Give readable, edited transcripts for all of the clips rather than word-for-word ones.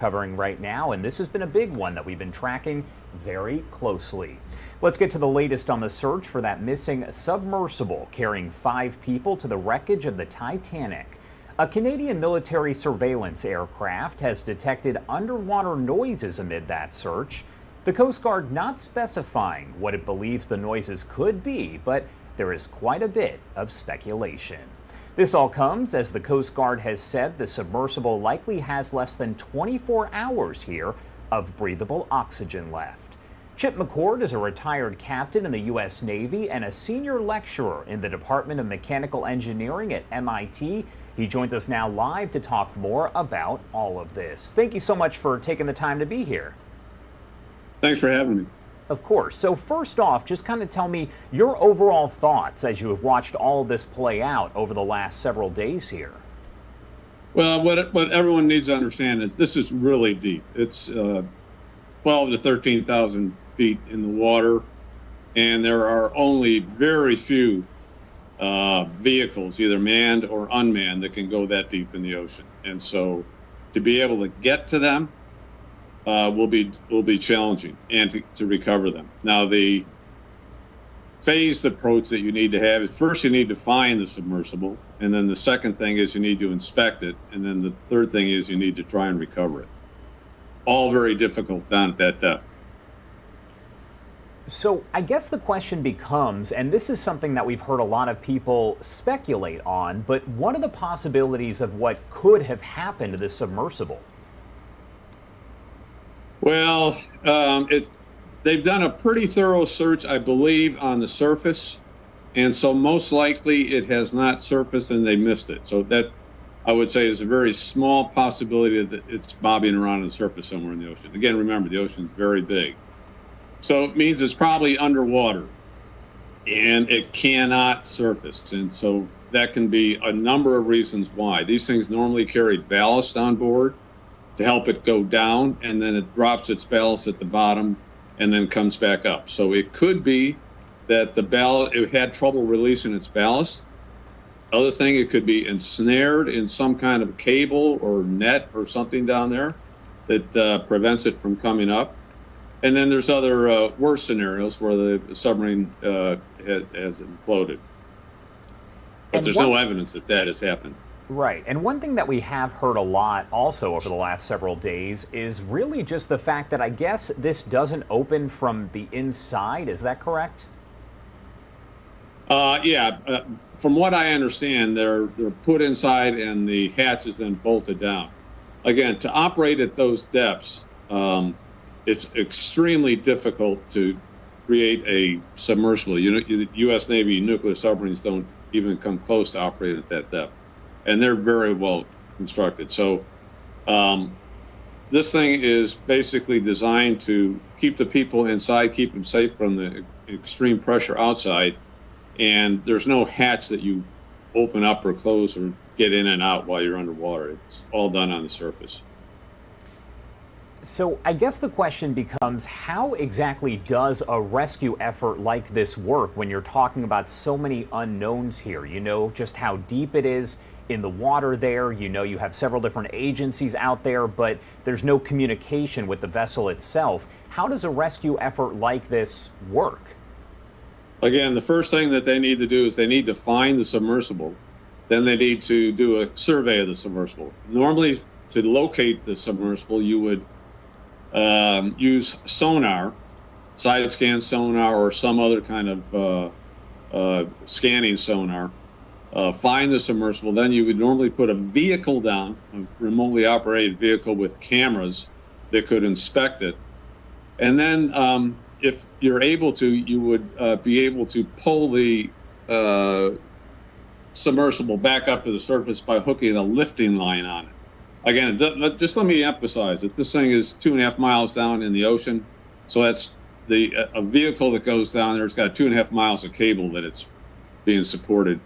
covering right now, and this has been a big one that we've been tracking very closely. Let's get to the latest on the search for that missing submersible carrying 5 people to the wreckage of the Titanic. A Canadian military surveillance aircraft has detected underwater noises amid that search. The Coast Guard not specifying what it believes the noises could be, but there is quite a bit of speculation. This all comes as the Coast Guard has said the submersible likely has less than 24 hours here of breathable oxygen left. Chip McCord is a retired captain in the U.S. Navy and a senior lecturer in the Department of Mechanical Engineering at MIT. He joins us now live to talk more about all of this. Thank you so much for taking the time to be here. Thanks for having me. Of course. So first off, just kind of tell me your overall thoughts as you have watched all of this play out over the last several days here. Well, what everyone needs to understand is this is really deep. It's 12 to 13,000 feet in the water, and there are only very few vehicles, either manned or unmanned, that can go that deep in the ocean. And so to be able to get to them will be challenging, and to recover them. Now, the phased approach that you need to have is, first you need to find the submersible, and then the second thing is you need to inspect it, and then the third thing is you need to try and recover it. All very difficult down at that depth. So I guess the question becomes, and this is something that we've heard a lot of people speculate on, but what are the possibilities of what could have happened to this submersible? Well, they've done a pretty thorough search, I believe, on the surface, and so most likely it has not surfaced and they missed it. So that, I would say, is a very small possibility that it's bobbing around on the surface somewhere in the ocean. Again, remember, the ocean's very big. So it means it's probably underwater and it cannot surface. And so that can be a number of reasons why. These things normally carry ballast on board to help it go down, and then it drops its ballast at the bottom and then comes back up. So it could be that it had trouble releasing its ballast. Other thing, it could be ensnared in some kind of cable or net or something down there that prevents it from coming up. And then there's other worse scenarios where the submarine has imploded. But there's no evidence that that has happened. Right. And one thing that we have heard a lot also over the last several days is really just the fact that I guess this doesn't open from the inside. Is that correct? Yeah. From what I understand, they're put inside and the hatch is then bolted down. Again, to operate at those depths, it's extremely difficult to create a submersible. The U.S. Navy nuclear submarines don't even come close to operating at that depth, and they're very well constructed. So this thing is basically designed to keep the people inside, keep them safe from the extreme pressure outside, and there's no hatch that you open up or close or get in and out while you're underwater. It's all done on the surface. So I guess the question becomes, how exactly does a rescue effort like this work when you're talking about so many unknowns here? You know just how deep it is in the water there. You know you have several different agencies out there, but there's no communication with the vessel itself. How does a rescue effort like this work? Again, the first thing that they need to do is they need to find the submersible. Then they need to do a survey of the submersible. Normally, to locate the submersible, you would use sonar, side scan sonar, or some other kind of scanning sonar. Find the submersible. Then you would normally put a vehicle down, a remotely operated vehicle with cameras that could inspect it. And then if you're able to, you would be able to pull the submersible back up to the surface by hooking a lifting line on it. Again, just let me emphasize that this thing is 2.5 miles down in the ocean. So that's a vehicle that goes down there. It's got 2.5 miles of cable that it's being supported.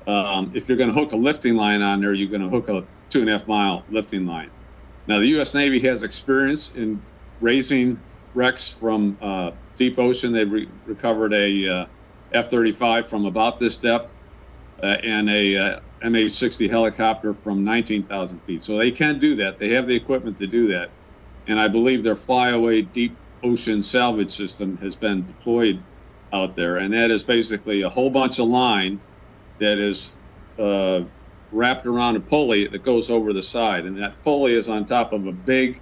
If you're going to hook a lifting line on there, you're going to hook a 2.5 mile lifting line. Now, the U.S. Navy has experience in raising wrecks from deep ocean. They recovered a F-35 from about this depth and a MH-60 helicopter from 19,000 feet. So they can do that. They have the equipment to do that. and I believe their flyaway deep ocean salvage system has been deployed out there, and that is basically a whole bunch of line that is wrapped around a pulley that goes over the side, and that pulley is on top of a big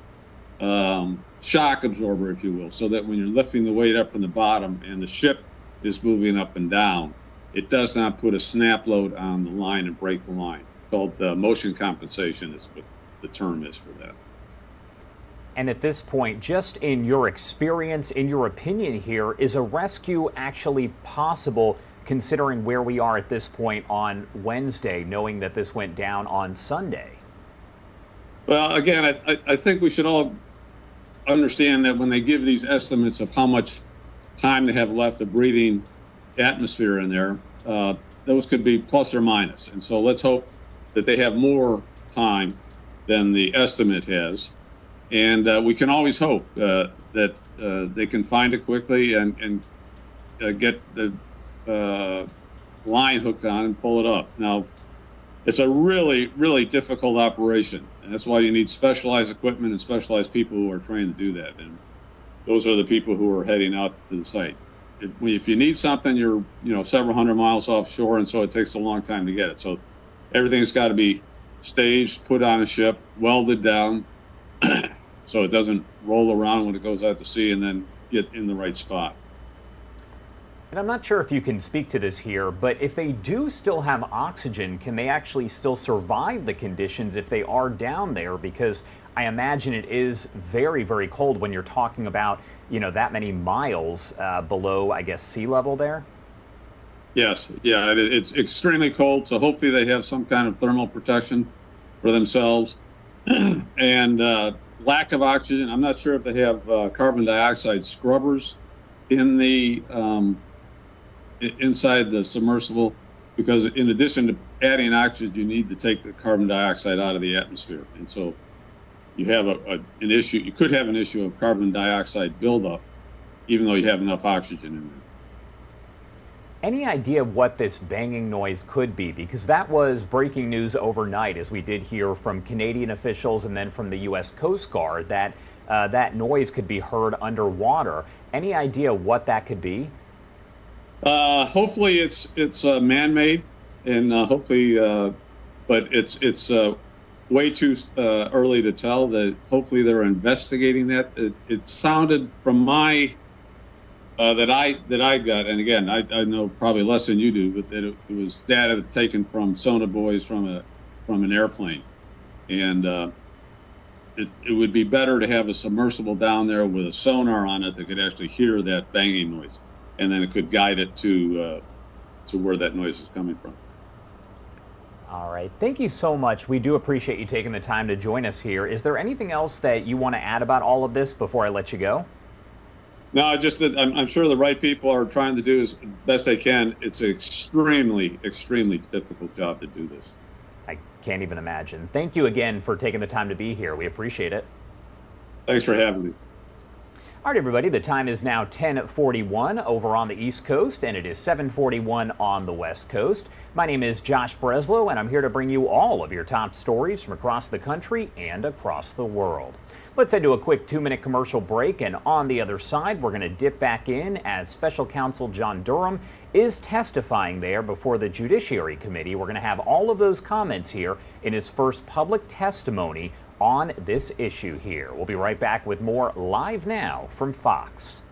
shock absorber, if you will, so that when you're lifting the weight up from the bottom and the ship is moving up and down, it does not put a snap load on the line and break the line. Called motion compensation is what the term is for that. And at this point, just in your experience, in your opinion here, is a rescue actually possible considering where we are at this point on Wednesday, knowing that this went down on Sunday? Well, again, I think we should all understand that when they give these estimates of how much time they have left of breathing atmosphere in there, those could be plus or minus. And so let's hope that they have more time than the estimate has. And we can always hope that they can find it quickly and get the line hooked on and pull it up. Now, it's a really, really difficult operation. And that's why you need specialized equipment and specialized people who are trained to do that. And those are the people who are heading out to the site. If you need something, you're several hundred miles offshore, and so it takes a long time to get it. So everything's got to be staged, put on a ship, welded down, so it doesn't roll around when it goes out to sea, and then get in the right spot. And I'm not sure if you can speak to this here, but if they do still have oxygen, can they actually still survive the conditions if they are down there? Because I imagine it is very, very cold when you're talking about, that many miles below, I guess, sea level there. Yes, yeah, it's extremely cold, so hopefully they have some kind of thermal protection for themselves. And lack of oxygen, I'm not sure if they have carbon dioxide scrubbers in the inside the submersible, because in addition to adding oxygen, you need to take the carbon dioxide out of the atmosphere. And so you have an issue, you could have an issue of carbon dioxide buildup, even though you have enough oxygen in there. Any idea what this banging noise could be? Because that was breaking news overnight, as we did hear from Canadian officials and then from the U.S. Coast Guard, that that noise could be heard underwater. Any idea what that could be? Hopefully it's man-made, and hopefully, but it's way too early to tell. That hopefully they're investigating that. It sounded from my that I got, and again, I know probably less than you do, but that it was data taken from sonar buoys from an airplane, and it would be better to have a submersible down there with a sonar on it that could actually hear that banging noise, and then it could guide it to where that noise is coming from. All right, thank you so much. We do appreciate you taking the time to join us here. Is there anything else that you want to add about all of this before I let you go? No, just that I'm sure the right people are trying to do as best they can. It's an extremely, extremely difficult job to do this. I can't even imagine. Thank you again for taking the time to be here. We appreciate it. Thanks for having me. All right, everybody, the time is now 10:41 over on the East Coast, and it is 7:41 on the West Coast. My name is Josh Breslow, and I'm here to bring you all of your top stories from across the country and across the world. Let's head to a quick 2-minute commercial break, and on the other side, we're going to dip back in as Special Counsel John Durham is testifying there before the Judiciary Committee. We're going to have all of those comments here in his first public testimony on this issue here. We'll be right back with more Live Now from Fox.